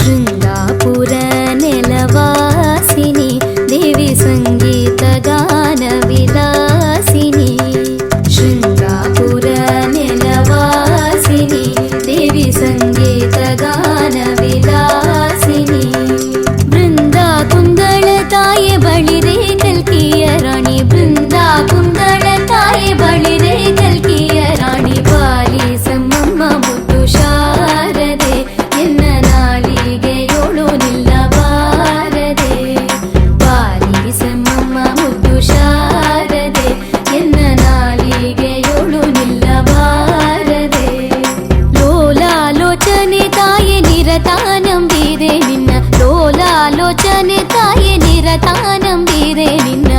ಶೃಂಗಾಪುರ ನೆಲವಾಸಿನಿ ದೇವಿ ಸಂಗೀತ ಗಾನ ವಿಲಾಸಿನಿ. ಶೃಂಗಾಪುರ ನೆಲವಾಸಿನಿ ದೇವಿ ಸಂಗೀತ ಗಾನ ವಿಲಾಸಿನಿ. ಬೃಂದ ಕುಂದಳ ತಾಯಿ ಬಳಿರೆ ಕಲ್ಕಿಯ ರಾಣಿ. ಬೃಂದ ಕುಂದಳ ತಾಯಿ ಬಳಿರೆ ಕಲ್ಕಿಯ ರಾಣಿ. ಪಾಲಿಸಮ್ಮಮ್ಮ ಮುದ್ದು ಶಾರದೆ ಎನ್ನ ನಾಲಿಗೆಯೋಳು ನಿಲ್ಲಬಾರದೆ. ಪಾಲಿಸಮ್ಮಮ್ಮ ಮುದ್ದು ಶಾರದೆ ಎನ್ನ ನಾಲಿಗೆಯೋಳು ನಿಲ್ಲಬಾರದೆ. ಲೋಲಾಲೋಚನೆ ತಾಯಿ ನಿರತಾನಂಬಿದೆ ನಿನ್ನ. ಲೋಲಾಲೋಚನೆ ತಾಯಿ ನಿರತಾನಂಬಿದೆ ನಿನ್ನ.